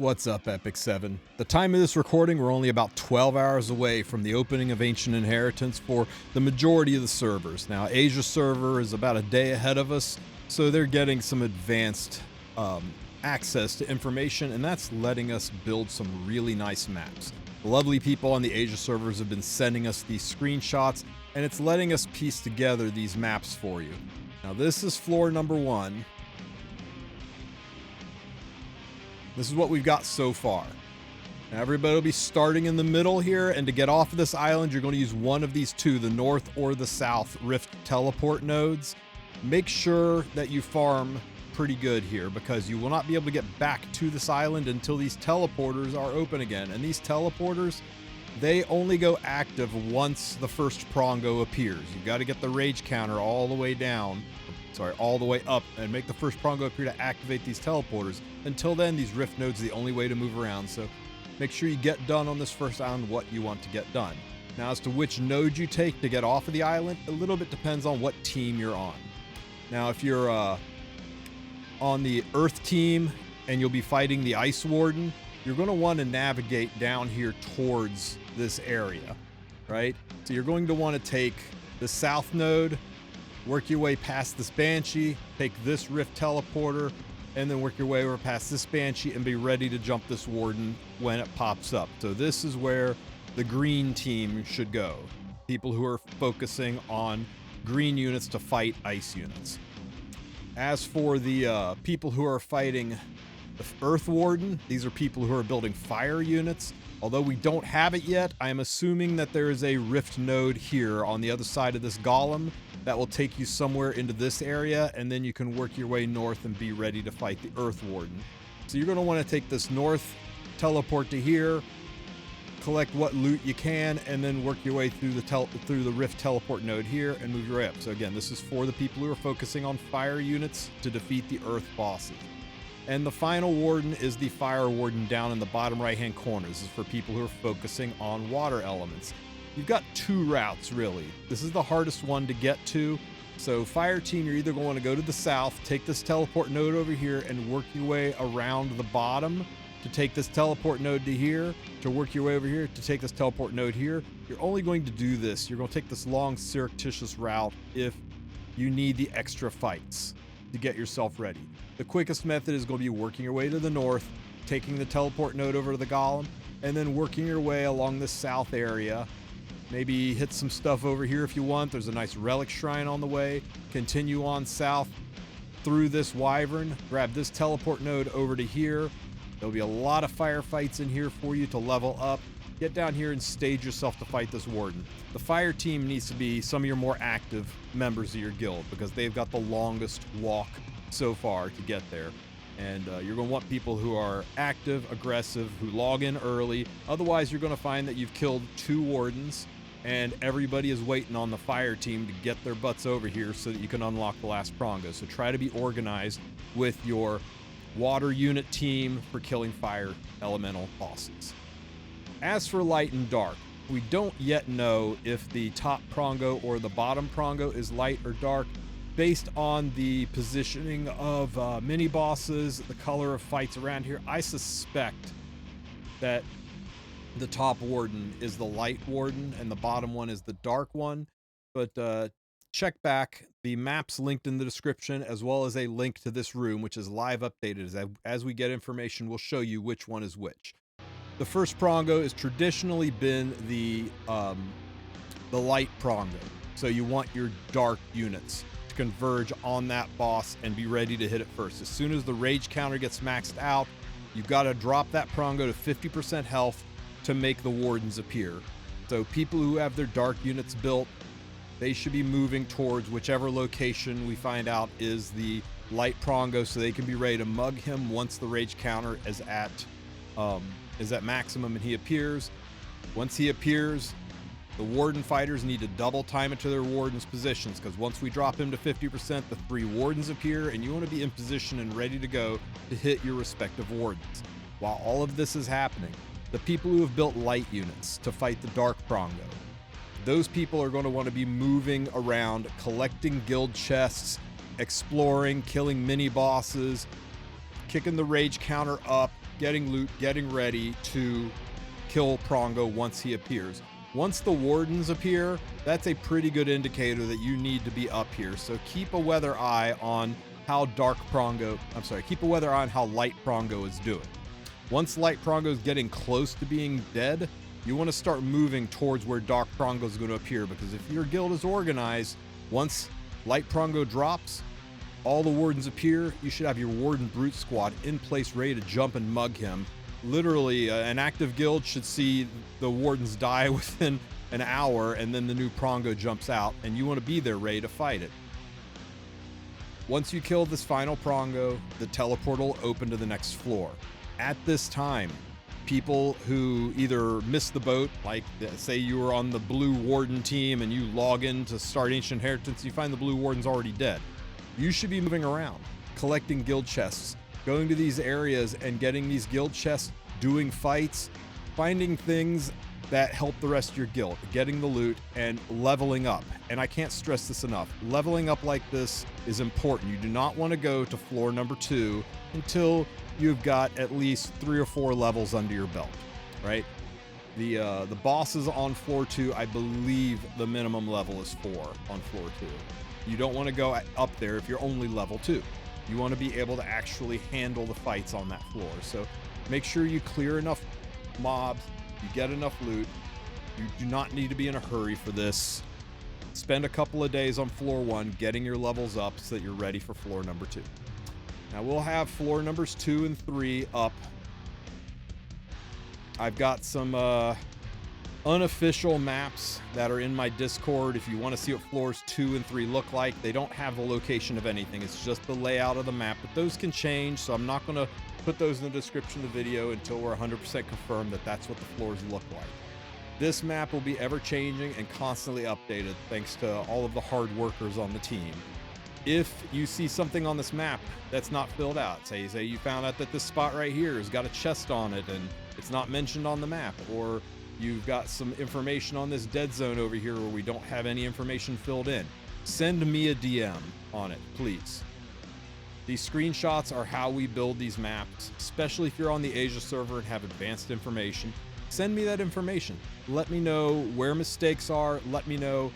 What's up, Epic 7? The time of this recording, we're only about 12 hours away from the opening of Ancient Inheritance for the majority of the servers. Now, Asia server is about a day ahead of us, so they're getting some advanced access to information, and that's letting us build some really nice maps. The lovely people on the Asia servers have been sending us these screenshots, and it's letting us piece together these maps for you. Now, this is floor number 1. This is what we've got so far. Now everybody will be starting in the middle here, and to get off of this island, you're going to use one of these two, the north or the south rift teleport nodes. Make sure that you farm pretty good here, because you will not be able to get back to this island until these teleporters are open again. And these teleporters, they only go active once the first prongo appears. You've got to get the rage counter all the way down. All the way up and make the first prongo appear to activate these teleporters. Until then, these rift nodes are the only way to move around, so make sure you get done on this first island what you want to get done. Now, as to which node you take to get off of the island, a little bit depends on what team you're on. Now, if you're on the Earth team and you'll be fighting the Ice Warden, you're going to want to navigate down here towards this area, right? So you're going to want to take the south node, work your way past this Banshee, take this rift teleporter, and then work your way over past this Banshee and be ready to jump this Warden when it pops up. So this is where the green team should go. People who are focusing on green units to fight ice units. As for the people who are fighting the Earth Warden, these are people who are building fire units. Although we don't have it yet, I'm assuming that there is a rift node here on the other side of this golem that will take you somewhere into this area, and then you can work your way north and be ready to fight the Earth Warden. So you're going to want to take this north, teleport to here, collect what loot you can, and then work your way through the rift teleport node here and move your way up. So again, this is for the people who are focusing on fire units to defeat the Earth bosses. And the final Warden is the Fire Warden down in the bottom right-hand corner. This is for people who are focusing on water elements. You've got two routes, really. This is the hardest one to get to. So Fire Team, you're either going to want to go to the south, take this teleport node over here, and work your way around the bottom to take this teleport node to here, to work your way over here, to take this teleport node here. You're only going to do this. You're going to take this long, surreptitious route if you need the extra fights to get yourself ready. The quickest method is going to be working your way to the north, taking the teleport node over to the golem, and then working your way along the south area. Maybe hit some stuff over here if you want. There's a nice relic shrine on the way. Continue on south through this wyvern. Grab this teleport node over to here. There'll be a lot of firefights in here for you to level up. Get down here and stage yourself to fight this Warden. The fire team needs to be some of your more active members of your guild, because they've got the longest walk so far to get there. And you're going to want people who are active, aggressive, who log in early. Otherwise, you're going to find that you've killed 2 Wardens, and everybody is waiting on the fire team to get their butts over here so that you can unlock the last prongo. So try to be organized with your water unit team for killing fire elemental bosses. As for light and dark, we don't yet know if the top prongo or the bottom prongo is light or dark, based on the positioning of mini bosses, the color of fights around here. I suspect that the top Warden is the light Warden and the bottom one is the dark one, but check back. The map's linked in the description, as well as a link to this room, which is live updated. As we get information, we'll show you which one is which. The first prongo has traditionally been the light prongo, so you want your dark units to converge on that boss and be ready to hit it first. As soon as the rage counter gets maxed out, you've got to drop that prongo to 50% health to make the Wardens appear. So people who have their dark units built, they should be moving towards whichever location we find out is the light prongo, so they can be ready to mug him once the rage counter is at maximum and he appears. Once he appears, the Warden fighters need to double time it to their Warden's positions, because once we drop him to 50%, the 3 Wardens appear, and you want to be in position and ready to go to hit your respective Wardens. While all of this is happening, the people who have built light units to fight the dark prongo, those people are going to want to be moving around, collecting guild chests, exploring, killing mini bosses, kicking the rage counter up, getting loot, getting ready to kill Prongo once he appears. Once the wardens appear, that's a pretty good indicator that you need to be up here. So keep a weather eye on how keep a weather eye on how light Prongo is doing. Once light Prongo is getting close to being dead, you want to start moving towards where dark Prongo is going to appear, because if your guild is organized, once light Prongo drops, all the wardens appear, you should have your warden brute squad in place ready to jump and mug him. Literally, an active guild should see the wardens die within an hour, and then the new Prongo jumps out, and you want to be there ready to fight it. Once you kill this final Prongo, the teleport will open to the next floor. At this time, people who either missed the boat, like say you were on the blue warden team and you log in to start Ancient Inheritance, you find the blue warden's already dead. You should be moving around, collecting guild chests, going to these areas and getting these guild chests, doing fights, finding things that help the rest of your guild, getting the loot and leveling up. And I can't stress this enough. Leveling up like this is important. You do not want to go to floor number 2 until you've got at least 3 or 4 levels under your belt, right? The bosses on floor 2, I believe the minimum level is 4 on floor 2. You don't want to go up there if you're only level 2. You want to be able to actually handle the fights on that floor. So make sure you clear enough mobs, you get enough loot. You do not need to be in a hurry for this. Spend a couple of days on floor 1 getting your levels up so that you're ready for floor number 2. Now we'll have floor numbers 2 and 3 up. I've got some unofficial maps that are in my Discord. If you want to see what floors 2 and 3 look like, they don't have the location of anything. It's just the layout of the map, but those can change, so I'm not going to put those in the description of the video until we're 100% confirmed that that's what the floors look like. This map will be ever changing and constantly updated thanks to all of the hard workers on the team. If you see something on this map that's not filled out, say you found out that this spot right here has got a chest on it and it's not mentioned on the map, or you've got some information on this dead zone over here where we don't have any information filled in, send me a DM on it, please. These screenshots are how we build these maps, especially if you're on the Asia server and have advanced information. Send me that information. Let me know where mistakes are. Let me know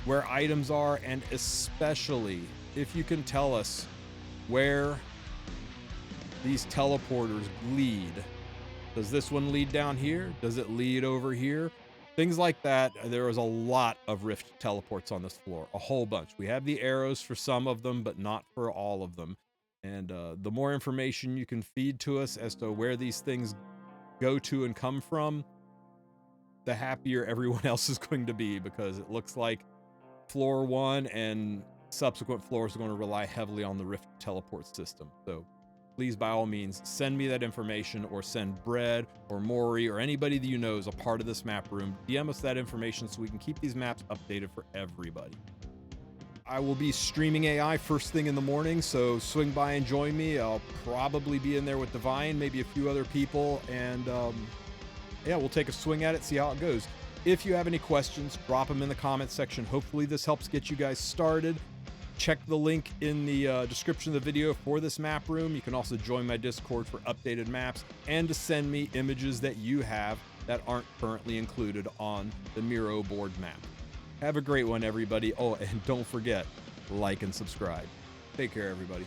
where items are, and especially if you can tell us where these teleporters lead. Does this one lead down here? Does it lead over here? Things like that. There is a lot of rift teleports on this floor, a whole bunch. We have the arrows for some of them, but not for all of them. And the more information you can feed to us as to where these things go to and come from, the happier everyone else is going to be, because it looks like floor 1 and subsequent floors are going to rely heavily on the rift teleport system. So please, by all means, send me that information, or send Bread or Maury or anybody that you know is a part of this map room. DM us that information so we can keep these maps updated for everybody. I will be streaming AI first thing in the morning, so swing by and join me. I'll probably be in there with Divine, maybe a few other people, and yeah, we'll take a swing at it, see how it goes. If you have any questions, drop them in the comments section. Hopefully this helps get you guys started. Check the link in the description of the video for this map room. You can also join my Discord for updated maps and to send me images that you have that aren't currently included on the Miro board map. Have a great one, everybody. Oh, and don't forget, like and subscribe. Take care, everybody.